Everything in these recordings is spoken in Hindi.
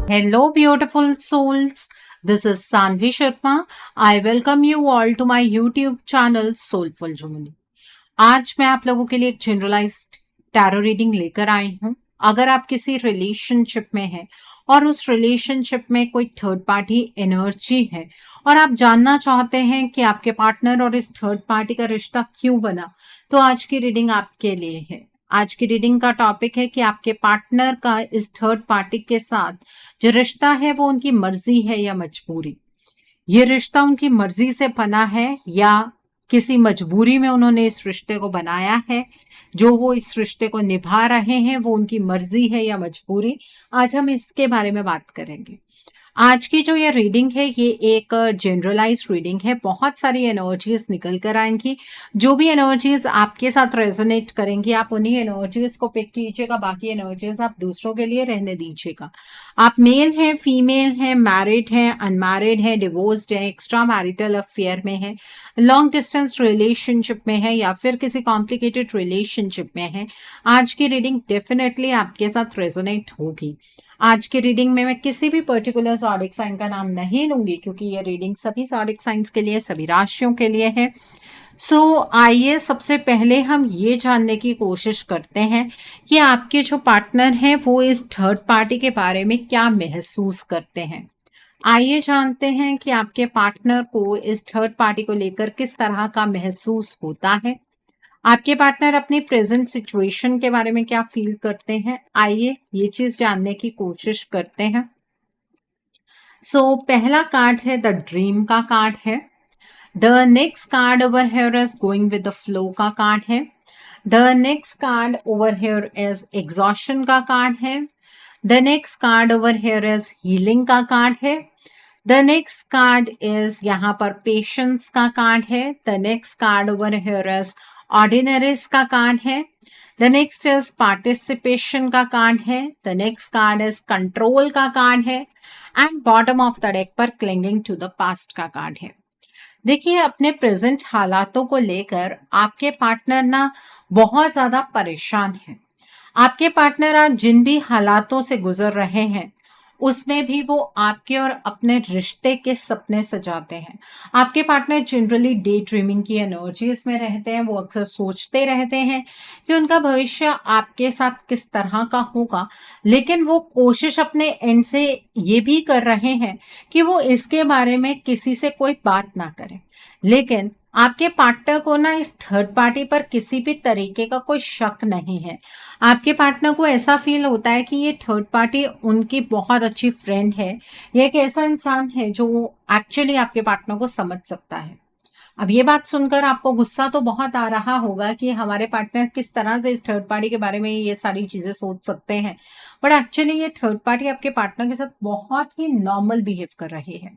Hello, beautiful souls. This is Sanvi Sharma. I welcome you all to my YouTube channel Soulful Jumani. आज मैं आप लोगों के लिए एक जनरलाइज्ड टैरो रीडिंग लेकर आई हूँ। अगर आप किसी रिलेशनशिप में हैं और उस रिलेशनशिप में कोई थर्ड पार्टी एनर्जी है और आप जानना चाहते हैं कि आपके पार्टनर और इस थर्ड पार्टी का रिश्ता क्यों बना, तो आज की रीडिंग आपके लिए है। आज की रीडिंग का टॉपिक है कि आपके पार्टनर का इस थर्ड पार्टी के साथ जो रिश्ता है वो उनकी मर्जी है या मजबूरी। ये रिश्ता उनकी मर्जी से बना है या किसी मजबूरी में उन्होंने इस रिश्ते को बनाया है। जो वो इस रिश्ते को निभा रहे हैं वो उनकी मर्जी है या मजबूरी। आज हम इसके बारे में बात करेंगे। आज की जो ये रीडिंग है ये एक जनरलाइज्ड रीडिंग है। बहुत सारी एनर्जीज निकल कर आएंगी। जो भी एनर्जीज आपके साथ रेजोनेट करेंगी आप उन्हीं एनर्जीज को पिक कीजिएगा, बाकी एनर्जीज आप दूसरों के लिए रहने दीजिएगा। आप मेल हैं, फीमेल हैं, मैरिड हैं, अनमैरिड हैं, डिवोर्स्ड हैं, एक्स्ट्रा मैरिटल अफेयर में हैं, लॉन्ग डिस्टेंस रिलेशनशिप में है या फिर किसी कॉम्प्लिकेटेड रिलेशनशिप में है, आज की रीडिंग डेफिनेटली आपके साथ रेजोनेट होगी। आज की रीडिंग में मैं किसी भी पर्टिकुलर ज़ोडिक साइन का नाम नहीं लूंगी क्योंकि ये रीडिंग सभी ज़ोडिक साइंस के लिए, सभी राशियों के लिए है। आइए सबसे पहले हम ये जानने की कोशिश करते हैं कि आपके जो पार्टनर हैं वो इस थर्ड पार्टी के बारे में क्या महसूस करते हैं। आइए जानते हैं कि आपके पार्टनर को इस थर्ड पार्टी को लेकर किस तरह का महसूस होता है। आपके पार्टनर अपनी प्रेजेंट सिचुएशन के बारे में क्या फील करते हैं, आइए ये चीज जानने की कोशिश करते हैं। पहला कार्ड है द ड्रीम का कार्ड है। The next card over here is going with the flow का कार्ड है। The next card over here is exhaustion का कार्ड है। The next card over here is healing का कार्ड है। द नेक्स्ट कार्ड इज यहाँ पर पेशेंस का कार्ड है। The next card over here is ordinaries का कार्ड है। द नेक्स्ट इज पार्टिसिपेशन का कार्ड है। The next card is control का कार्ड है and bottom of the deck पर क्लिंगिंग टू द पास्ट का कार्ड है। देखिए, अपने प्रेजेंट हालातों को लेकर आपके पार्टनर ना बहुत ज्यादा परेशान है। आपके पार्टनर आज जिन भी हालातों से गुजर रहे हैं उसमें भी वो आपके और अपने रिश्ते के सपने सजाते हैं। आपके पार्टनर जनरली डे ड्रीमिंग की एनर्जीज में रहते हैं। वो अक्सर सोचते रहते हैं कि उनका भविष्य आपके साथ किस तरह का होगा, लेकिन वो कोशिश अपने एंड से ये भी कर रहे हैं कि वो इसके बारे में किसी से कोई बात ना करें। लेकिन आपके पार्टनर को ना इस थर्ड पार्टी पर किसी भी तरीके का कोई शक नहीं है। आपके पार्टनर को ऐसा फील होता है कि ये थर्ड पार्टी उनकी बहुत अच्छी फ्रेंड है। ये एक ऐसा इंसान है जो एक्चुअली आपके पार्टनर को समझ सकता है। अब ये बात सुनकर आपको गुस्सा तो बहुत आ रहा होगा कि हमारे पार्टनर किस तरह से इस थर्ड पार्टी के बारे में ये सारी चीजें सोच सकते हैं, बट एक्चुअली ये थर्ड पार्टी आपके पार्टनर के साथ बहुत ही नॉर्मल बिहेव कर रही है।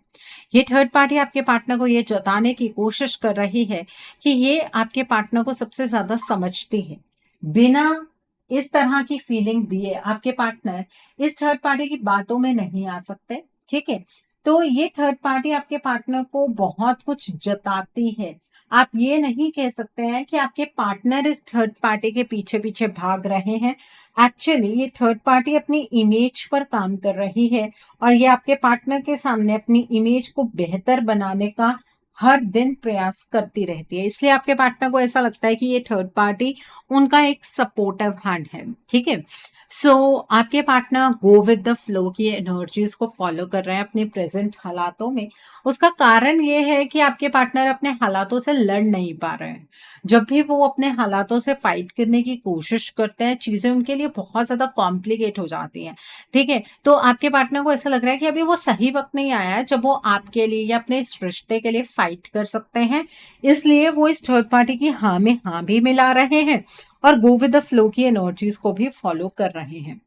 ये थर्ड पार्टी आपके पार्टनर को ये जताने की कोशिश कर रही है कि ये आपके पार्टनर को सबसे ज्यादा समझती है। बिना इस तरह की फीलिंग दिए आपके पार्टनर इस थर्ड पार्टी की बातों में नहीं आ सकते, ठीक है। तो ये थर्ड पार्टी आपके पार्टनर को बहुत कुछ जताती है। आप ये नहीं कह सकते हैं कि आपके पार्टनर इस थर्ड पार्टी के पीछे पीछे भाग रहे हैं। एक्चुअली ये थर्ड पार्टी अपनी इमेज पर काम कर रही है और ये आपके पार्टनर के सामने अपनी इमेज को बेहतर बनाने का हर दिन प्रयास करती रहती है। इसलिए आपके पार्टनर को ऐसा लगता है कि ये थर्ड पार्टी उनका एक सपोर्टिव हैंड है, ठीक है। आपके partner go with the flow की एनर्जीज को फॉलो कर रहे हैं अपने प्रेजेंट हालातों में। उसका कारण ये है कि आपके पार्टनर अपने हालातों से लड़ नहीं पा रहे हैं। जब भी वो अपने हालातों से फाइट करने की कोशिश करते हैं चीजें उनके लिए बहुत ज्यादा कॉम्प्लिकेट हो जाती हैं, ठीक है। तो आपके पार्टनर को ऐसा लग रहा है कि अभी वो सही वक्त नहीं आया है जब वो आपके लिए या अपने इस रिश्ते के लिए फाइट कर सकते हैं। इसलिए वो इस थर्ड पार्टी की हाँ में हाँ भी मिला रहे हैं और गो विद द फ्लो की एनर्जीज को भी फॉलो कर रहे हैं।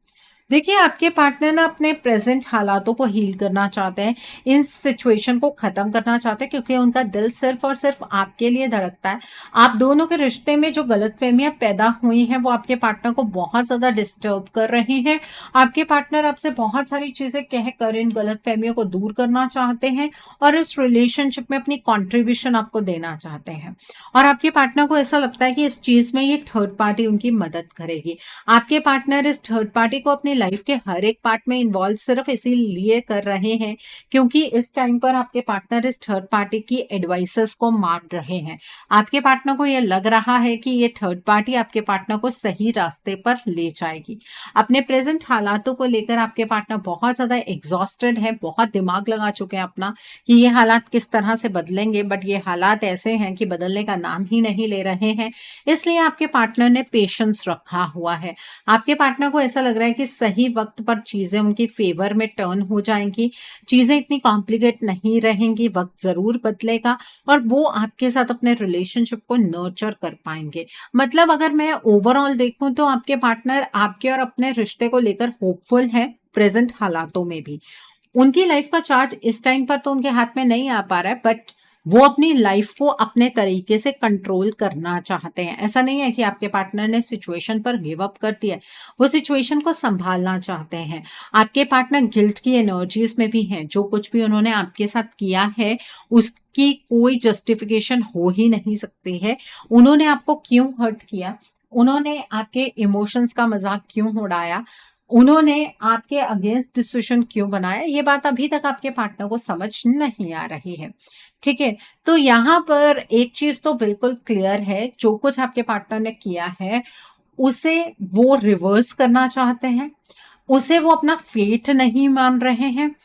देखिए, आपके पार्टनर ना अपने प्रेजेंट हालातों को हील करना चाहते हैं, इन सिचुएशन को खत्म करना चाहते हैं क्योंकि उनका दिल सिर्फ और सिर्फ आपके लिए धड़कता है। आप दोनों के रिश्ते में जो गलतफहमियां पैदा हुई हैं वो आपके पार्टनर को बहुत ज्यादा डिस्टर्ब कर रही हैं। आपके पार्टनर आपसे बहुत सारी चीजें कहकर इन गलतफहमियों को दूर करना चाहते हैं और इस रिलेशनशिप में अपनी कॉन्ट्रीब्यूशन आपको देना चाहते हैं। और आपके पार्टनर को ऐसा लगता है कि इस चीज में ये थर्ड पार्टी उनकी मदद करेगी। आपके पार्टनर इस थर्ड पार्टी को अपनी लाइफ के हर एक पार्ट में इन्वॉल्व सिर्फ इसीलिए कर रहे हैं क्योंकि इस टाइम पर आपके पार्टनर इस थर्ड पार्टी की एडवाइसेस को मान रहे हैं। आपके पार्टनर को यह लग रहा है कि ये थर्ड पार्टी आपके पार्टनर को सही रास्ते पर ले जाएगी। अपने प्रेजेंट हालातों को लेकर आपके पार्टनर बहुत ज्यादा एग्जॉस्टेड है, बहुत दिमाग लगा चुके हैं अपना कि ये हालात किस तरह से बदलेंगे, बट ये हालात ऐसे हैं कि बदलने का नाम ही नहीं ले रहे हैं। इसलिए आपके पार्टनर ने पेशेंस रखा हुआ है। आपके पार्टनर को ऐसा लग रहा है कि सही वक्त पर चीजें उनकी फेवर में टर्न हो जाएंगी, चीजें इतनी कॉम्प्लिकेट नहीं रहेंगी, वक्त जरूर बदलेगा और वो आपके साथ अपने रिलेशनशिप को नर्चर कर पाएंगे। मतलब अगर मैं ओवरऑल देखूं तो आपके पार्टनर आपके और अपने रिश्ते को लेकर होपफुल है प्रेजेंट हालातों में भी। उनकी लाइफ का चार्ज इस टाइम पर तो उनके हाथ में नहीं आ पा रहा है, बट वो अपनी लाइफ को अपने तरीके से कंट्रोल करना चाहते हैं। ऐसा नहीं है कि आपके पार्टनर ने सिचुएशन पर गिव अप कर दिया, वो सिचुएशन को संभालना चाहते हैं। आपके पार्टनर गिल्ट की एनर्जीज में भी हैं। जो कुछ भी उन्होंने आपके साथ किया है उसकी कोई जस्टिफिकेशन हो ही नहीं सकती है। उन्होंने आपको क्यों हर्ट किया, उन्होंने आपके इमोशंस का मजाक क्यों उड़ाया, उन्होंने आपके अगेंस्ट डिसीजन क्यों बनाया, ये बात अभी तक आपके पार्टनर को समझ नहीं आ रही है। ठीक है, तो यहाँ पर एक चीज तो बिल्कुल क्लियर है, जो कुछ आपके पार्टनर ने किया है उसे वो रिवर्स करना चाहते हैं, उसे वो अपना फेट नहीं मान रहे हैं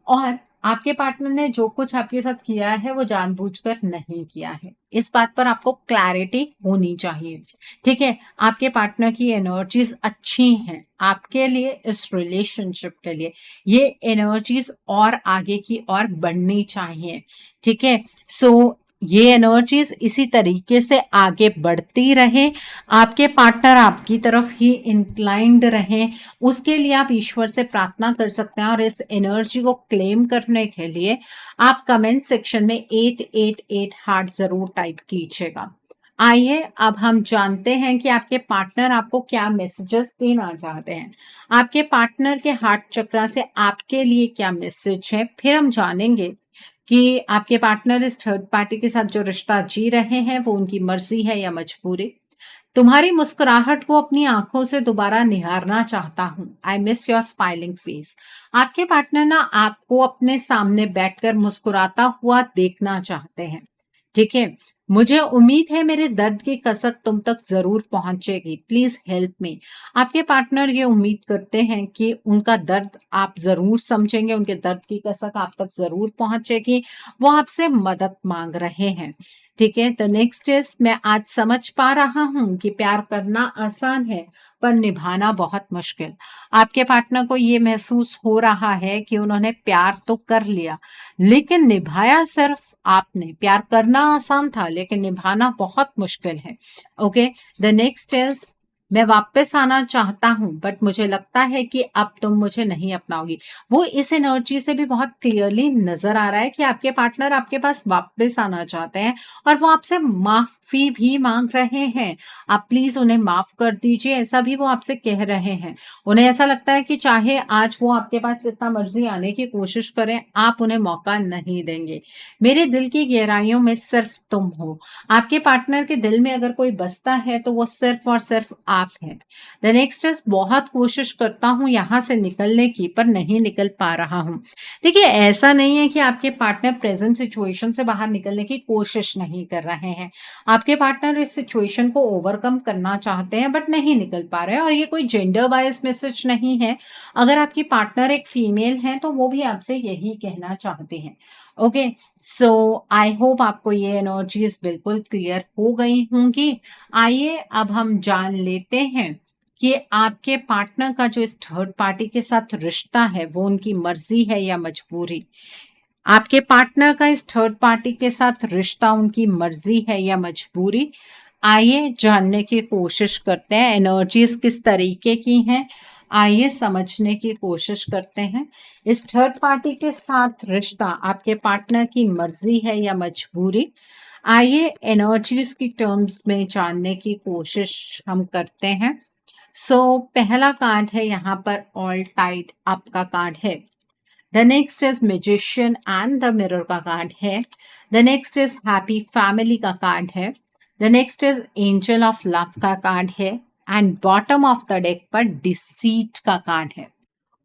और आपके पार्टनर ने जो कुछ आपके साथ किया है वो जानबूझकर नहीं किया है। इस बात पर आपको क्लैरिटी होनी चाहिए। ठीक है, आपके पार्टनर की एनर्जीज अच्छी हैं आपके लिए, इस रिलेशनशिप के लिए ये एनर्जीज और आगे की और बढ़नी चाहिए। ठीक है, सो ये एनर्जीज इसी तरीके से आगे बढ़ती रहे, आपके पार्टनर आपकी तरफ ही इंक्लाइंड रहे, उसके लिए आप ईश्वर से प्रार्थना कर सकते हैं। और इस एनर्जी को क्लेम करने के लिए आप कमेंट सेक्शन में 888 हार्ट जरूर टाइप कीजिएगा। आइए अब हम जानते हैं कि आपके पार्टनर आपको क्या मैसेजेस देना चाहते हैं। आपके पार्टनर के हार्ट चक्रा से आपके लिए क्या मैसेज है, फिर हम जानेंगे कि आपके पार्टनर इस थर्ड पार्टी के साथ जो रिश्ता जी रहे हैं वो उनकी मर्जी है या मजबूरी। तुम्हारी मुस्कुराहट को अपनी आंखों से दोबारा निहारना चाहता हूं। I miss your smiling face. आपके पार्टनर ना आपको अपने सामने बैठकर मुस्कुराता हुआ देखना चाहते हैं। ठीक है, मुझे उम्मीद है मेरे दर्द की कसक तुम तक जरूर पहुंचेगी, प्लीज हेल्प मी। आपके पार्टनर ये उम्मीद करते हैं कि उनका दर्द आप जरूर समझेंगे, उनके दर्द की कसक आप तक जरूर पहुंचेगी, वो आपसे मदद मांग रहे हैं। ठीक है, द नेक्स्ट इज, मैं आज समझ पा रहा हूं कि प्यार करना आसान है पर निभाना बहुत मुश्किल। आपके पार्टनर को ये महसूस हो रहा है कि उन्होंने प्यार तो कर लिया लेकिन निभाया सिर्फ आपने। प्यार करना आसान था लेकिन निभाना बहुत मुश्किल है। ओके, द नेक्स्ट इज, मैं वापस आना चाहता हूं बट मुझे लगता है कि अब तुम मुझे नहीं अपनाओगी। वो इस एनर्जी से भी बहुत क्लियरली नजर आ रहा है कि आपके पार्टनर आपके पास वापस आना चाहते हैं और वो आपसे माफी भी मांग रहे हैं। आप प्लीज उन्हें माफ कर दीजिए, ऐसा भी वो आपसे कह रहे हैं। उन्हें ऐसा लगता है कि चाहे आज वो आपके पास जितना मर्जी आने की कोशिश करें, आप उन्हें मौका नहीं देंगे। मेरे दिल की गहराइयों में सिर्फ तुम हो। आपके पार्टनर के दिल में अगर कोई बसता है तो वो सिर्फ और सिर्फ आप हैं। द नेक्स्ट इज, बहुत कोशिश करता हूं यहां से निकलने की पर नहीं निकल पा रहा हूं। देखिए, ऐसा नहीं है कि आपके पार्टनर प्रेजेंट सिचुएशन से बाहर निकलने की कोशिश नहीं कर रहे हैं। आपके पार्टनर इस सिचुएशन को ओवरकम करना चाहते हैं बट नहीं निकल पा रहे हैं। और ये कोई जेंडर वाइज मैसेज नहीं है। अगर आपकी पार्टनर एक फीमेल है तो वो भी आपसे यही कहना चाहते हैं। ओके, सो आई होप आपको ये एनर्जीज बिल्कुल क्लियर हो गई होंगी। आइए अब हम जान लेते हैं कि आपके पार्टनर का जो इस थर्ड पार्टी के साथ रिश्ता है वो उनकी मर्जी है या मजबूरी। आपके पार्टनर का इस थर्ड पार्टी के साथ रिश्ता उनकी मर्जी है या मजबूरी। आइए जानने की कोशिश करते हैं एनर्जीज किस तरीके की हैं। आइए समझने की कोशिश करते हैं इस थर्ड पार्टी के साथ रिश्ता आपके पार्टनर की मर्जी है या मजबूरी। आइए एनर्जीज की टर्म्स में जानने की कोशिश हम करते हैं। सो पहला कार्ड है यहाँ पर ऑल टाइड अप का कार्ड है। The next is magician and the mirror का कार्ड है। The next is happy family का कार्ड है। The next is angel of love का कार्ड है and bottom of the deck पर डिसीट का कार्ड है।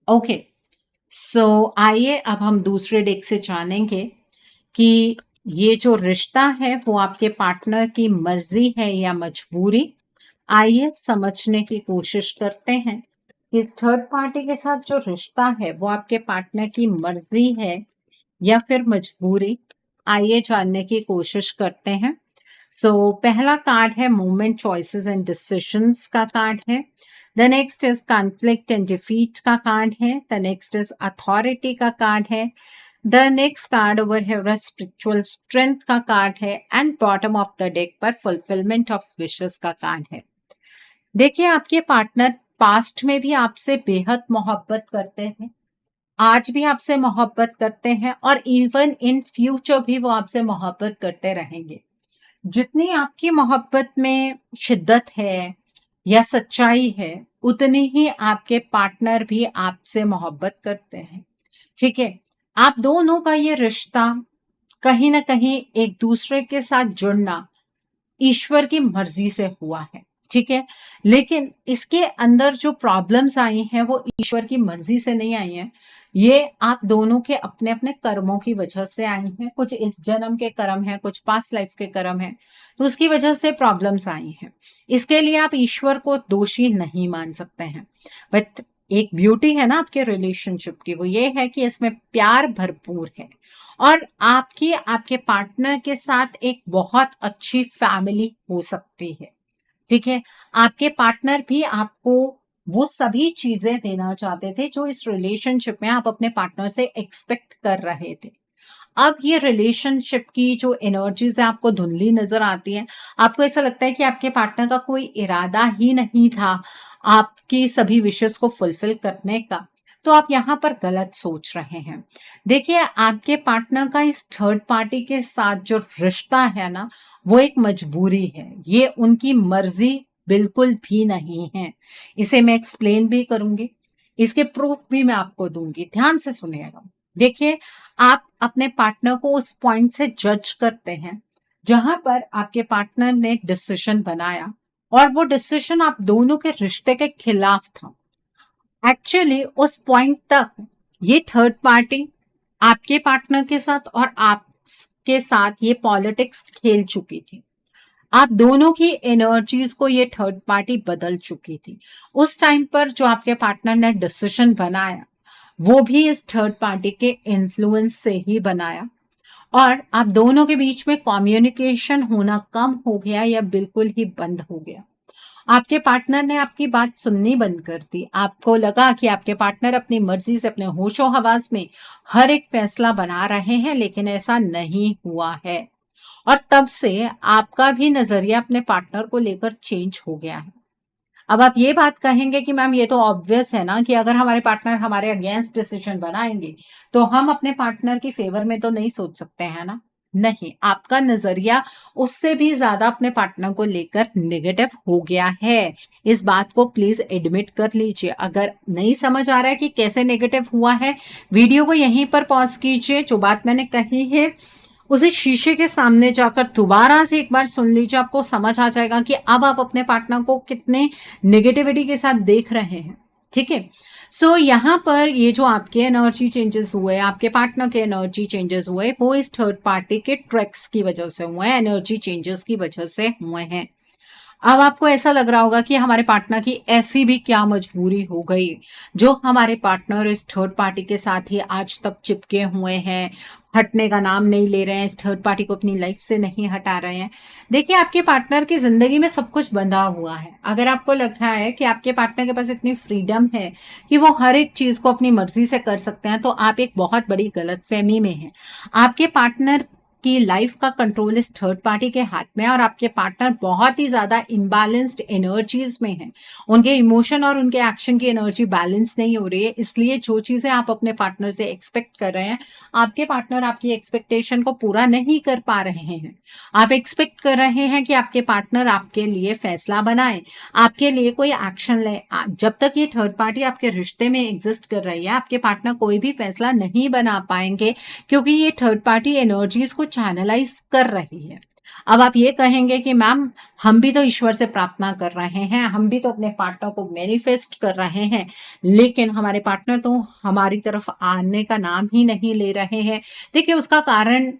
ओके, सो आइए अब हम दूसरे डेक से जानेंगे कि ये जो रिश्ता है वो आपके पार्टनर की मर्जी है या मजबूरी। आइए समझने की कोशिश करते हैं कि इस थर्ड पार्टी के साथ जो रिश्ता है वो आपके पार्टनर की मर्जी है या फिर मजबूरी। आइए जानने की कोशिश करते हैं। पहला कार्ड है मूवमेंट, चॉइसेस एंड डिसीजंस का कार्ड है। The next is conflict and defeat का कार्ड है। द नेक्स्ट इज अथॉरिटी का कार्ड है। द नेक्स्ट कार्ड ओवर है स्पिरिचुअल स्ट्रेंथ का कार्ड है and bottom of the deck पर फुलफिलमेंट ऑफ विशेस का कार्ड है। देखिए, आपके पार्टनर पास्ट में भी आपसे बेहद मोहब्बत करते हैं, आज भी आपसे मोहब्बत करते हैं और इवन इन फ्यूचर भी वो आपसे मोहब्बत करते रहेंगे। जितनी आपकी मोहब्बत में शिद्दत है या सच्चाई है, उतनी ही आपके पार्टनर भी आपसे मोहब्बत करते हैं। ठीक है, आप दोनों का ये रिश्ता कहीं ना कहीं एक दूसरे के साथ जुड़ना ईश्वर की मर्जी से हुआ है। ठीक है, लेकिन इसके अंदर जो प्रॉब्लम्स आई हैं वो ईश्वर की मर्जी से नहीं आई हैं, ये आप दोनों के अपने अपने कर्मों की वजह से आई हैं। कुछ इस जन्म के कर्म हैं, कुछ पास्ट लाइफ के कर्म हैं, तो उसकी वजह से प्रॉब्लम्स आई हैं। इसके लिए आप ईश्वर को दोषी नहीं मान सकते हैं। बट एक ब्यूटी है ना आपके रिलेशनशिप की, वो ये है कि इसमें प्यार भरपूर है और आपकी आपके पार्टनर के साथ एक बहुत अच्छी फैमिली हो सकती है। ठीक है, आपके पार्टनर भी आपको वो सभी चीजें देना चाहते थे जो इस रिलेशनशिप में आप अपने पार्टनर से एक्सपेक्ट कर रहे थे। अब ये रिलेशनशिप की जो एनर्जीज है आपको धुंधली नजर आती है। आपको ऐसा लगता है कि आपके पार्टनर का कोई इरादा ही नहीं था आपकी सभी विशेस को फुलफिल करने का, तो आप यहाँ पर गलत सोच रहे हैं। देखिए, आपके पार्टनर का इस थर्ड पार्टी के साथ जो रिश्ता है ना, वो एक मजबूरी है, ये उनकी मर्जी बिल्कुल भी नहीं है। इसे मैं एक्सप्लेन भी करूंगी, इसके प्रूफ भी मैं आपको दूंगी, ध्यान से सुनिएगा। देखिए, आप अपने पार्टनर को उस पॉइंट से जज करते हैं जहां पर आपके पार्टनर ने डिसीजन बनाया और वो डिसीजन आप दोनों के रिश्ते के खिलाफ था। एक्चुअली उस पॉइंट तक ये थर्ड पार्टी आपके पार्टनर के साथ और आपके साथ ये पॉलिटिक्स खेल चुकी थी। आप दोनों की एनर्जीज को ये थर्ड पार्टी बदल चुकी थी। उस टाइम पर जो आपके पार्टनर ने डिसीजन बनाया वो भी इस थर्ड पार्टी के इन्फ्लुएंस से ही बनाया और आप दोनों के बीच में कम्युनिकेशन होना कम हो गया या बिल्कुल ही बंद हो गया। आपके पार्टनर ने आपकी बात सुननी बंद कर दी। आपको लगा कि आपके पार्टनर अपनी मर्जी से अपने होशो हवास में हर एक फैसला बना रहे हैं, लेकिन ऐसा नहीं हुआ है और तब से आपका भी नजरिया अपने पार्टनर को लेकर चेंज हो गया है। अब आप ये बात कहेंगे कि मैम ये तो ऑब्वियस है ना कि अगर हमारे पार्टनर हमारे अगेंस्ट डिसीजन बनाएंगे तो हम अपने पार्टनर की फेवर में तो नहीं सोच सकते हैं ना। नहीं, आपका नजरिया उससे भी ज्यादा अपने पार्टनर को लेकर नेगेटिव हो गया है। इस बात को प्लीज एडमिट कर लीजिए। अगर नहीं समझ आ रहा है कि कैसे नेगेटिव हुआ है, वीडियो को यहीं पर पॉज कीजिए, जो बात मैंने कही है उसे शीशे के सामने जाकर दोबारा से एक बार सुन लीजिए। आपको समझ आ जाएगा कि अब आप अपने पार्टनर को कितने नेगेटिविटी के साथ देख रहे हैं। ठीक है, यहाँ पर ये जो आपके एनर्जी चेंजेस हुए, आपके पार्टनर के एनर्जी चेंजेस हुए, वो इस थर्ड पार्टी के ट्रैक्स की वजह से हुए हैं, एनर्जी चेंजेस की वजह से हुए हैं। अब आपको ऐसा लग रहा होगा कि हमारे पार्टनर की ऐसी भी क्या मजबूरी हो गई जो हमारे पार्टनर इस थर्ड पार्टी के साथ ही आज तक चिपके हुए हैं, हटने का नाम नहीं ले रहे हैं, इस थर्ड पार्टी को अपनी लाइफ से नहीं हटा रहे हैं। देखिए, आपके पार्टनर की जिंदगी में सब कुछ बंधा हुआ है। अगर आपको लग रहा है कि आपके पार्टनर के पास इतनी फ्रीडम है कि वो हर एक चीज को अपनी मर्जी से कर सकते हैं, तो आप एक बहुत बड़ी गलतफहमी में हैं। आपके पार्टनर की लाइफ का कंट्रोल इस थर्ड पार्टी के हाथ में है और आपके पार्टनर बहुत ही ज्यादा इम्बैलेंस्ड एनर्जीज में हैं। उनके इमोशन और उनके एक्शन की एनर्जी बैलेंस नहीं हो रही है, इसलिए जो चीजें आप अपने पार्टनर से एक्सपेक्ट कर रहे हैं, आपके पार्टनर आपकी एक्सपेक्टेशन को पूरा नहीं कर पा रहे हैं। आप एक्सपेक्ट कर रहे हैं कि आपके पार्टनर आपके लिए फैसला बनाए, आपके लिए कोई एक्शन ले। जब तक ये थर्ड पार्टी आपके रिश्ते में एग्जिस्ट कर रही है, आपके पार्टनर कोई भी फैसला नहीं बना पाएंगे, क्योंकि ये थर्ड पार्टी एनर्जीज को चैनलाइज कर रही है। अब आप ये कहेंगे कि मैम हम भी तो ईश्वर से प्रार्थना कर रहे हैं, हम भी तो अपने पार्टनर को मैनिफेस्ट कर रहे हैं, लेकिन हमारे पार्टनर तो हमारी तरफ आने का नाम ही नहीं ले रहे हैं। देखिए उसका कारण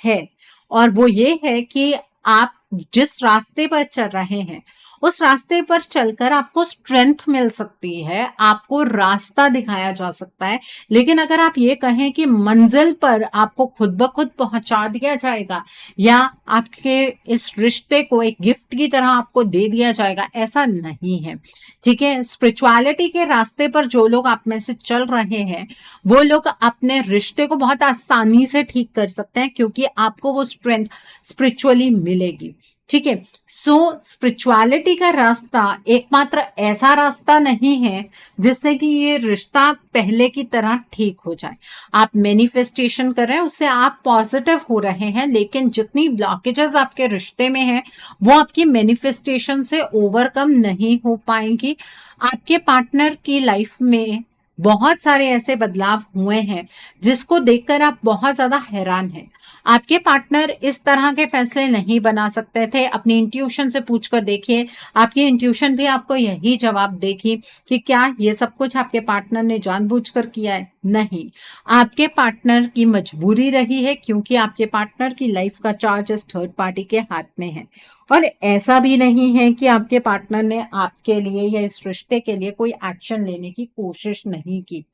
है, और वो ये है कि आप जिस रास्ते पर चल रहे हैं उस रास्ते पर चलकर आपको स्ट्रेंथ मिल सकती है, आपको रास्ता दिखाया जा सकता है, लेकिन अगर आप ये कहें कि मंजिल पर आपको खुद ब खुद पहुंचा दिया जाएगा या आपके इस रिश्ते को एक गिफ्ट की तरह आपको दे दिया जाएगा, ऐसा नहीं है। ठीक है, स्पिरिचुअलिटी के रास्ते पर जो लोग आप में से चल रहे हैं वो लोग अपने रिश्ते को बहुत आसानी से ठीक कर सकते हैं, क्योंकि आपको वो स्ट्रेंथ स्पिरिचुअली मिलेगी। ठीक है, सो स्पिरिचुअलिटी का रास्ता एकमात्र ऐसा रास्ता नहीं है जिससे कि ये रिश्ता पहले की तरह ठीक हो जाए। आप मैनिफेस्टेशन कर रहे हैं, उससे आप पॉजिटिव हो रहे हैं, लेकिन जितनी ब्लॉकेजेस आपके रिश्ते में हैं वो आपकी मैनिफेस्टेशन से ओवरकम नहीं हो पाएंगी। आपके पार्टनर की लाइफ में बहुत सारे ऐसे बदलाव हुए हैं जिसको देखकर आप बहुत ज्यादा हैरान हैं। आपके पार्टनर इस तरह के फैसले नहीं बना सकते थे। अपनी इंट्यूशन से पूछकर देखिए, आपकी इंट्यूशन भी आपको यही जवाब देगी कि क्या ये सब कुछ आपके पार्टनर ने जानबूझकर किया है? नहीं, आपके पार्टनर की मजबूरी रही है, क्योंकि आपके पार्टनर की लाइफ का चार्ज इस थर्ड पार्टी के हाथ में है। और ऐसा भी नहीं है कि आपके पार्टनर ने आपके लिए या इस रिश्ते के लिए कोई एक्शन लेने की कोशिश नहीं की।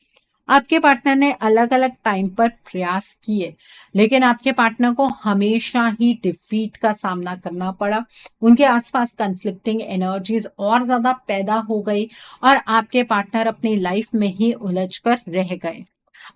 आपके पार्टनर ने अलग अलग टाइम पर प्रयास किए, लेकिन आपके पार्टनर को हमेशा ही डिफीट का सामना करना पड़ा। उनके आसपास कन्फ्लिक्टिंग एनर्जीज और ज्यादा पैदा हो गई और आपके पार्टनर अपनी लाइफ में ही उलझकर रह गए।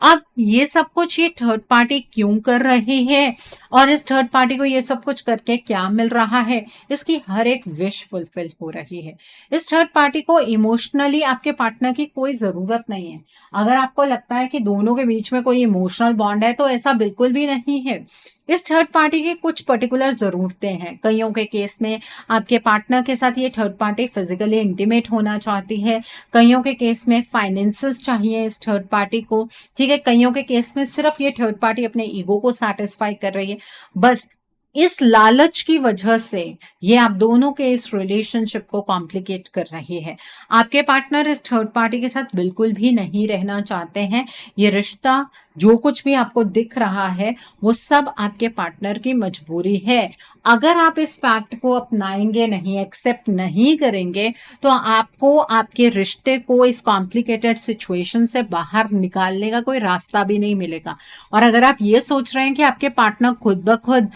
अब ये सब कुछ ये थर्ड पार्टी क्यों कर रही है और इस थर्ड पार्टी को ये सब कुछ करके क्या मिल रहा है? इसकी हर एक विश फुलफिल हो रही है। इस थर्ड पार्टी को इमोशनली आपके पार्टनर की कोई जरूरत नहीं है। अगर आपको लगता है कि दोनों के बीच में कोई इमोशनल बॉन्ड है, तो ऐसा बिल्कुल भी नहीं है। इस थर्ड पार्टी की कुछ पर्टिकुलर जरूरतें हैं। कईयों के केस में आपके पार्टनर के साथ ये थर्ड पार्टी फिजिकली इंटीमेट होना चाहती है, कईयों के केस में फाइनेंसेस चाहिए इस थर्ड पार्टी को। ठीक है, कईयों के केस में सिर्फ ये थर्ड पार्टी अपने ईगो को सेटिस्फाई कर रही है। बस इस लालच की वजह से ये आप दोनों के इस रिलेशनशिप को कॉम्प्लिकेट कर रही है। आपके पार्टनर इस थर्ड पार्टी के साथ बिल्कुल भी नहीं रहना चाहते हैं। ये रिश्ता जो कुछ भी आपको दिख रहा है वो सब आपके पार्टनर की मजबूरी है। अगर आप इस फैक्ट को अपनाएंगे नहीं, एक्सेप्ट नहीं करेंगे, तो आपको आपके रिश्ते को इस कॉम्प्लिकेटेड सिचुएशन से बाहर निकालने का कोई रास्ता भी नहीं मिलेगा। और अगर आप ये सोच रहे हैं कि आपके पार्टनर खुद ब खुद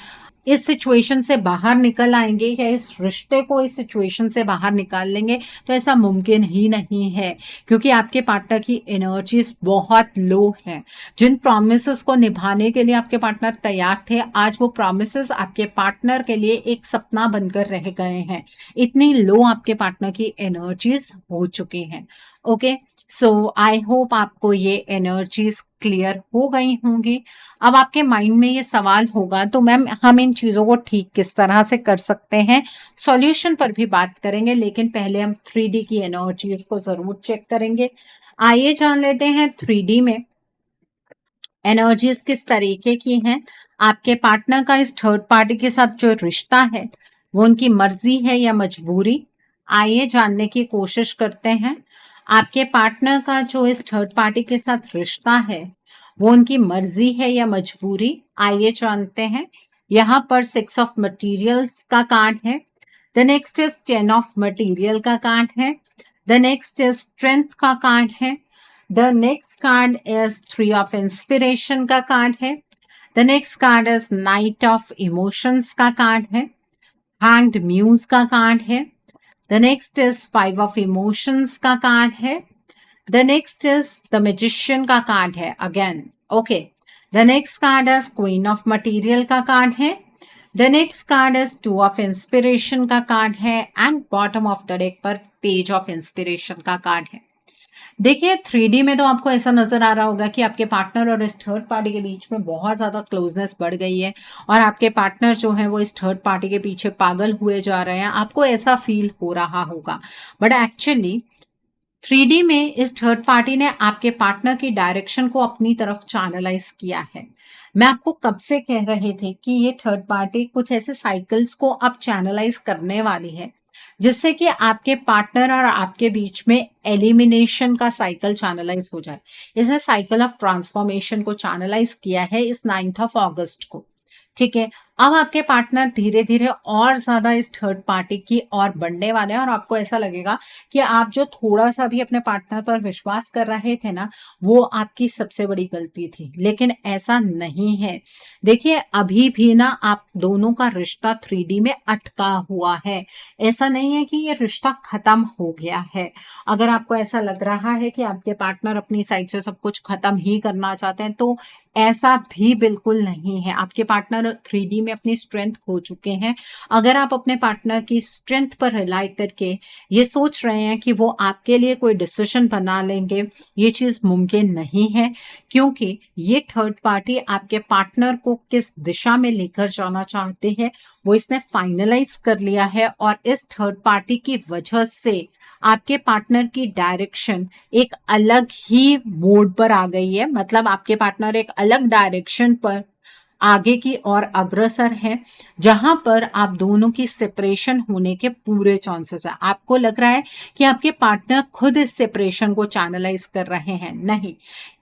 इस सिचुएशन से बाहर निकल आएंगे या इस रिश्ते को इस सिचुएशन से बाहर निकाल लेंगे, तो ऐसा मुमकिन ही नहीं है, क्योंकि आपके पार्टनर की एनर्जीज बहुत लो हैं। जिन प्रॉमिसेस को निभाने के लिए आपके पार्टनर तैयार थे, आज वो प्रॉमिसेस आपके पार्टनर के लिए एक सपना बनकर रह गए हैं। इतनी लो आपके पार्टनर की एनर्जीज हो चुकी हैं। ओके, सो आई होप आपको ये एनर्जीज क्लियर हो गई होंगी। अब आपके माइंड में ये सवाल होगा, तो मैम हम इन चीजों को ठीक किस तरह से कर सकते हैं? सॉल्यूशन पर भी बात करेंगे, लेकिन पहले हम 3D की एनर्जीज को जरूर चेक करेंगे। आइए जान लेते हैं 3D में एनर्जीज किस तरीके की हैं। आपके पार्टनर का इस थर्ड पार्टी के साथ जो रिश्ता है वो उनकी मर्जी है या मजबूरी? आइए जानने की कोशिश करते हैं। आपके पार्टनर का जो इस थर्ड पार्टी के साथ रिश्ता है वो उनकी मर्जी है या मजबूरी? आइए जानते हैं। यहाँ पर 6 ऑफ मटीरियल्स का कार्ड है। The next is 10 of material का कार्ड है। द नेक्स्ट इज स्ट्रेंथ का कार्ड है। The next card is 3 of inspiration का कार्ड है। The next card is night of emotions का कार्ड है। हैंग्ड म्यूज का कार्ड है। The next is 5 of emotions का कार्ड है। The next is the magician का कार्ड है again. Okay, the next card is queen of material का कार्ड है। The next card is 2 of inspiration का कार्ड है and bottom of the deck पर पेज ऑफ इंस्पिरेशन का कार्ड है। देखिए 3D में तो आपको ऐसा नजर आ रहा होगा कि आपके पार्टनर और इस थर्ड पार्टी के बीच में बहुत ज्यादा क्लोजनेस बढ़ गई है और आपके पार्टनर जो है वो इस थर्ड पार्टी के पीछे पागल हुए जा रहे हैं। आपको ऐसा फील हो रहा होगा, बट एक्चुअली 3D में इस थर्ड पार्टी ने आपके पार्टनर की डायरेक्शन को अपनी तरफ चैनलाइज किया है। मैं आपको कब से कह रहे थे कि ये थर्ड पार्टी कुछ ऐसे साइकिल्स को अब चैनलाइज करने वाली है, जिससे कि आपके पार्टनर और आपके बीच में एलिमिनेशन का साइकिल चैनलाइज हो जाए। इसने साइकिल ऑफ ट्रांसफॉर्मेशन को चैनलाइज किया है इस 9th ऑफ अगस्त को। ठीक है, अब आपके पार्टनर धीरे धीरे और ज्यादा इस थर्ड पार्टी की ओर बढ़ने वाले हैं और आपको ऐसा लगेगा कि आप जो थोड़ा सा भी अपने पार्टनर पर विश्वास कर रहे थे ना, वो आपकी सबसे बड़ी गलती थी। लेकिन ऐसा नहीं है। देखिए, अभी भी ना आप दोनों का रिश्ता 3D में अटका हुआ है। ऐसा नहीं है कि ये रिश्ता खत्म हो गया है। अगर आपको ऐसा लग रहा है कि आपके पार्टनर अपनी साइड से सब कुछ खत्म ही करना चाहते हैं, तो ऐसा भी बिल्कुल नहीं है। आपके पार्टनर 3D में अपनी स्ट्रेंथ खो चुके हैं। अगर आप अपने पार्टनर की स्ट्रेंथ पर रिलाई करके ये सोच रहे हैं कि वो आपके लिए कोई डिसीजन बना लेंगे, ये चीज मुमकिन नहीं है, क्योंकि ये थर्ड पार्टी आपके पार्टनर को किस दिशा में लेकर जाना चाहते हैं वो इसने फाइनलाइज कर लिया है। और इस थर्ड पार्टी की वजह से आपके पार्टनर की डायरेक्शन एक अलग ही मोड पर आ गई है। मतलब आपके पार्टनर एक अलग डायरेक्शन पर आगे की ओर अग्रसर है, जहां पर आप दोनों की सेपरेशन होने के पूरे चांसेस है। आपको लग रहा है कि आपके पार्टनर खुद इस सेपरेशन को चैनलाइज कर रहे हैं, नहीं।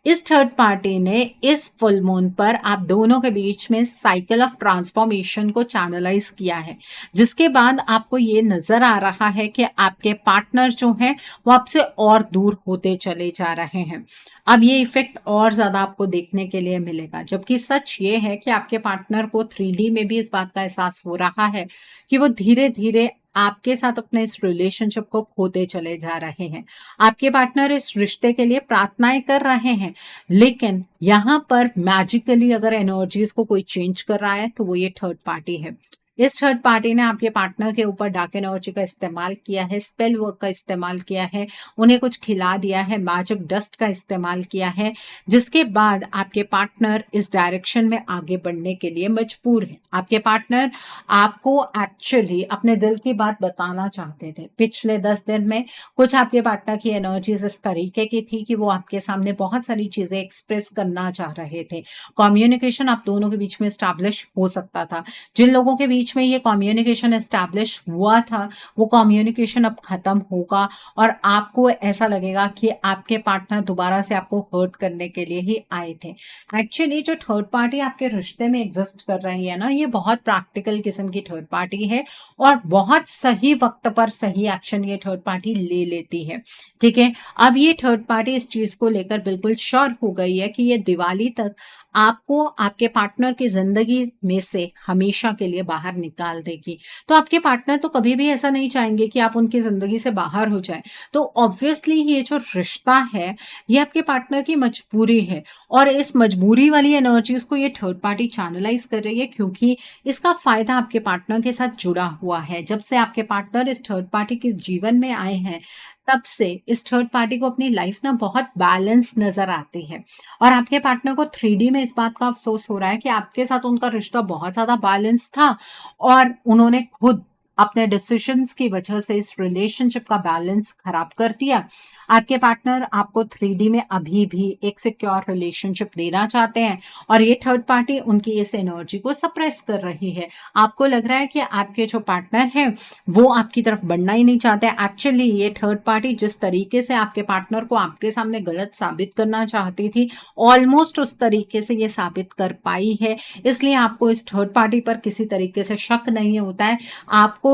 इस थर्ड पार्टी ने इस फुल मून पर आप दोनों के बीच में साइकिल ऑफ ट्रांसफॉर्मेशन को चैनलाइज किया है, जिसके बाद आपको ये नजर आ रहा है कि आपके पार्टनर जो हैं वो आपसे और दूर होते चले जा रहे हैं। अब ये इफेक्ट और ज्यादा आपको देखने के लिए मिलेगा, जबकि सच ये है कि आपके पार्टनर को 3D में भी इस बात का एहसास हो रहा है कि वो धीरे धीरे आपके साथ अपने इस रिलेशनशिप को खोते चले जा रहे हैं। आपके पार्टनर इस रिश्ते के लिए प्रार्थनाएं कर रहे हैं, लेकिन यहाँ पर मैजिकली अगर एनर्जीज को कोई चेंज कर रहा है तो वो ये थर्ड पार्टी है। इस थर्ड पार्टी ने आपके पार्टनर के ऊपर डार्क एनर्जी का इस्तेमाल किया है, स्पेल वर्क का इस्तेमाल किया है, उन्हें कुछ खिला दिया है, मैजिक डस्ट का इस्तेमाल किया है, जिसके बाद आपके पार्टनर इस डायरेक्शन में आगे बढ़ने के लिए मजबूर है। आपके पार्टनर आपको एक्चुअली अपने दिल की बात बताना चाहते थे। पिछले 10 दिन में कुछ आपके पार्टनर की एनर्जीज इस तरीके की थी कि वो आपके सामने बहुत सारी चीजें एक्सप्रेस करना चाह रहे थे। कम्युनिकेशन आप दोनों के बीच में स्टैब्लिश हो सकता था। जिन लोगों के बीच में ये कम्युनिकेशन एस्टैब्लिश हुआ था, वो कम्युनिकेशन अब खत्म होगा और आपको ऐसा लगेगा कि आपके पार्टनर दोबारा से आपको हर्ट करने के लिए ही आए थे। एक्चुअली जो थर्ड पार्टी आपके रिश्ते में एग्जिस्ट कर रही है ना, ये बहुत प्रैक्टिकल किस्म की थर्ड पार्टी है और बहुत सही वक्त पर सही एक्शन ये थर्ड पार्टी ले लेती है। ठीक है, अब ये थर्ड पार्टी इस चीज को लेकर बिल्कुल श्योर हो गई है कि ये दिवाली तक आपको आपके पार्टनर की जिंदगी में से हमेशा के लिए बाहर निकाल देगी। तो आपके पार्टनर तो कभी भी ऐसा नहीं चाहेंगे कि आप उनकी जिंदगी से बाहर हो जाए। तो ऑब्वियसली ये जो रिश्ता है, ये आपके पार्टनर की मजबूरी है और इस मजबूरी वाली एनर्जीज को ये थर्ड पार्टी चैनलाइज कर रही है, क्योंकि इसका फायदा आपके पार्टनर के साथ जुड़ा हुआ है। जब से आपके पार्टनर इस थर्ड पार्टी के जीवन में आए हैं, तब से इस थर्ड पार्टी को अपनी लाइफ ना बहुत बैलेंस नजर आती है और आपके पार्टनर को 3D में इस बात का अफसोस हो रहा है कि आपके साथ उनका रिश्ता बहुत ज्यादा बैलेंस था और उन्होंने खुद अपने डिसीजंस की वजह से इस रिलेशनशिप का बैलेंस खराब कर दिया। आपके पार्टनर आपको 3D में अभी भी एक सिक्योर रिलेशनशिप देना चाहते हैं और ये थर्ड पार्टी उनकी इस एनर्जी को सप्रेस कर रही है। आपको लग रहा है कि आपके जो पार्टनर हैं वो आपकी तरफ बढ़ना ही नहीं चाहते। एक्चुअली ये थर्ड पार्टी जिस तरीके से आपके पार्टनर को आपके सामने गलत साबित करना चाहती थी, ऑलमोस्ट उस तरीके से ये साबित कर पाई है। इसलिए आपको इस थर्ड पार्टी पर किसी तरीके से शक नहीं होता है। आपको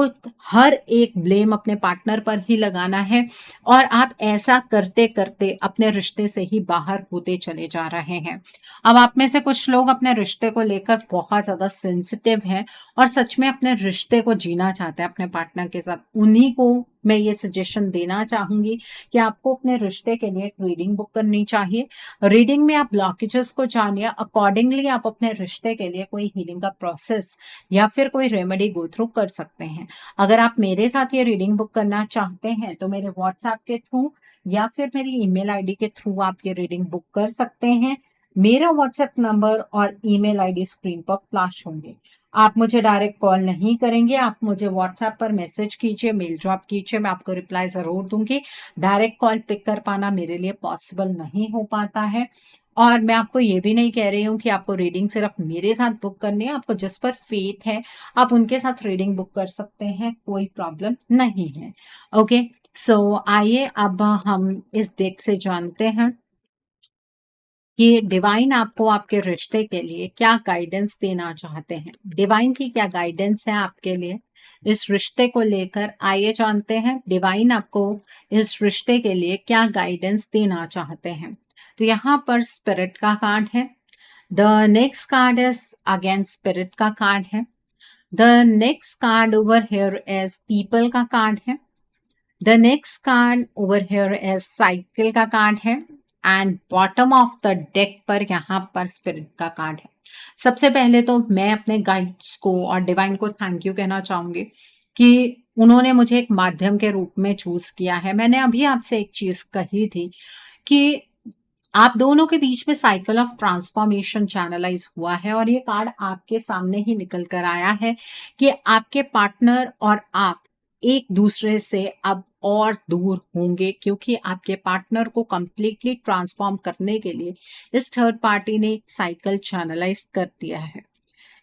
हर एक ब्लेम अपने पार्टनर पर ही लगाना है और आप ऐसा करते करते अपने रिश्ते से ही बाहर होते चले जा रहे हैं। अब आप में से कुछ लोग अपने रिश्ते को लेकर बहुत ज्यादा सेंसिटिव हैं और सच में अपने रिश्ते को जीना चाहते हैं अपने पार्टनर के साथ। उन्हीं को मैं ये सजेशन देना चाहूंगी कि आपको अपने रिश्ते के लिए एक रीडिंग बुक करनी चाहिए। रीडिंग में आप ब्लॉकेजेस को जानिए, अकॉर्डिंगली आप अपने रिश्ते के लिए कोई हीलिंग का प्रोसेस या फिर कोई रेमेडी गो थ्रू कर सकते हैं। अगर आप मेरे साथ ये रीडिंग बुक करना चाहते हैं तो मेरे व्हाट्सएप के थ्रू या फिर मेरी ईमेल आईडी के थ्रू आप ये रीडिंग बुक कर सकते हैं। मेरा व्हाट्सएप नंबर और ईमेल आईडी स्क्रीन पर फ्लैश होंगे। आप मुझे डायरेक्ट कॉल नहीं करेंगे, आप मुझे व्हाट्सएप पर मैसेज कीजिए, मेल ड्रॉप कीजिए, मैं आपको रिप्लाई ज़रूर दूँगी। डायरेक्ट कॉल पिक कर पाना मेरे लिए पॉसिबल नहीं हो पाता है और मैं आपको ये भी नहीं कह रही हूँ कि आपको रीडिंग सिर्फ़ मेरे साथ बुक करनी है, आपको जिस पर फ़ेथ है, आप उनके साथ रीडिंग बुक कर सकते हैं, कोई प्रॉब्लम नहीं है। ओके, सो आइए अब हम इस डेक से जानते हैं कि डिवाइन आपको आपके रिश्ते के लिए क्या गाइडेंस देना चाहते हैं। डिवाइन की क्या गाइडेंस है आपके लिए इस रिश्ते को लेकर, आइए जानते हैं डिवाइन आपको इस रिश्ते के लिए क्या गाइडेंस देना चाहते हैं। तो यहाँ पर स्पिरिट का कार्ड है। The next card is again spirit का कार्ड है। The next card over here is people का कार्ड है। The next card over here is cycle का कार्ड है and bottom of the deck पर यहाँ पर स्पिरिट का कार्ड है। सबसे पहले तो मैं अपने गाइड्स को और डिवाइन को थैंक यू कहना चाहूंगी कि उन्होंने मुझे एक माध्यम के रूप में चूज किया है। मैंने अभी आपसे एक चीज कही थी कि आप दोनों के बीच में साइकिल ऑफ ट्रांसफॉर्मेशन चैनलाइज हुआ है और ये कार्ड आपके सामने ही निकल कर आया है कि आपके पार्टनर और आप एक दूसरे से अब और दूर होंगे क्योंकि आपके पार्टनर को कंप्लीटली ट्रांसफॉर्म करने के लिए इस थर्ड पार्टी ने एक साइकिल चैनलाइज कर दिया है।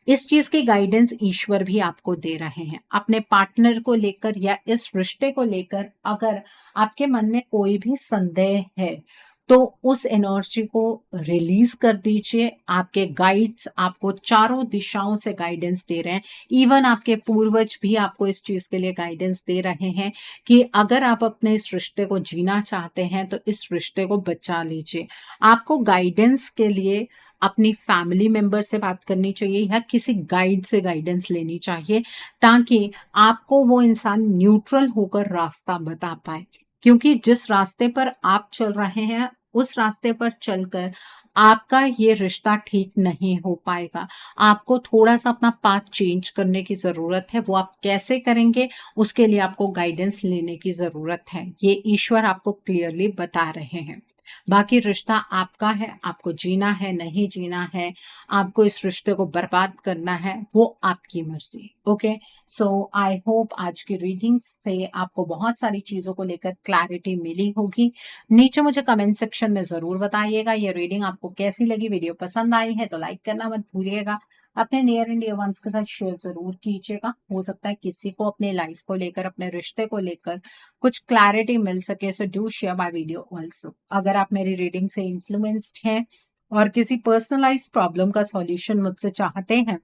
इस चीज की गाइडेंस ईश्वर भी आपको दे रहे हैं। अपने पार्टनर को लेकर या इस रिश्ते को लेकर अगर आपके मन में कोई भी संदेह है तो उस एनर्जी को रिलीज कर दीजिए। आपके गाइड्स आपको चारों दिशाओं से गाइडेंस दे रहे हैं। इवन आपके पूर्वज भी आपको इस चीज के लिए गाइडेंस दे रहे हैं कि अगर आप अपने इस रिश्ते को जीना चाहते हैं तो इस रिश्ते को बचा लीजिए। आपको गाइडेंस के लिए अपनी फैमिली मेंबर से बात करनी चाहिए या किसी गाइड से गाइडेंस लेनी चाहिए ताकि आपको वो इंसान न्यूट्रल होकर रास्ता बता पाए। क्योंकि जिस रास्ते पर आप चल रहे हैं उस रास्ते पर चलकर आपका ये रिश्ता ठीक नहीं हो पाएगा। आपको थोड़ा सा अपना पाथ चेंज करने की जरूरत है। वो आप कैसे करेंगे उसके लिए आपको गाइडेंस लेने की जरूरत है। ये ईश्वर आपको क्लियरली बता रहे हैं। बाकी रिश्ता आपका है, आपको जीना है नहीं जीना है, आपको इस रिश्ते को बर्बाद करना है, वो आपकी मर्जी। ओके, सो आई होप आज की रीडिंग से आपको बहुत सारी चीजों को लेकर क्लैरिटी मिली होगी। नीचे मुझे कमेंट सेक्शन में जरूर बताइएगा ये रीडिंग आपको कैसी लगी। वीडियो पसंद आई है तो लाइक करना मत भूलिएगा। अपने नियर एंड डियर वंस के साथ शेयर जरूर कीजिएगा। हो सकता है किसी को अपने लाइफ को लेकर, अपने रिश्ते को लेकर कुछ क्लैरिटी मिल सके। So do share my video also. अगर आप मेरी रीडिंग से इन्फ्लुएंस्ड हैं और किसी पर्सनलाइज प्रॉब्लम का सॉल्यूशन मुझसे चाहते हैं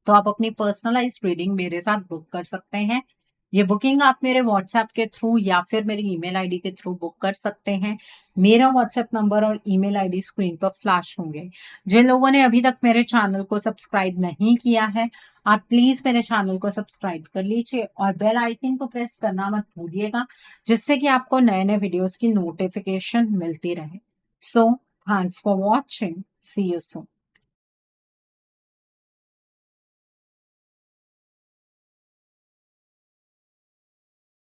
तो आप अपनी पर्सनलाइज रीडिंग मेरे साथ बुक कर सकते हैं। ये बुकिंग आप मेरे व्हाट्सएप के थ्रू या फिर मेरी ईमेल आईडी के थ्रू बुक कर सकते हैं। मेरा व्हाट्सएप नंबर और ईमेल आईडी स्क्रीन पर फ्लैश होंगे। जिन लोगों ने अभी तक मेरे चैनल को सब्सक्राइब नहीं किया है आप प्लीज मेरे चैनल को सब्सक्राइब कर लीजिए और बेल आइकन को प्रेस करना मत भूलिएगा जिससे कि आपको नए नए वीडियोस की नोटिफिकेशन मिलती रहे। So thanks for watching, see you soon.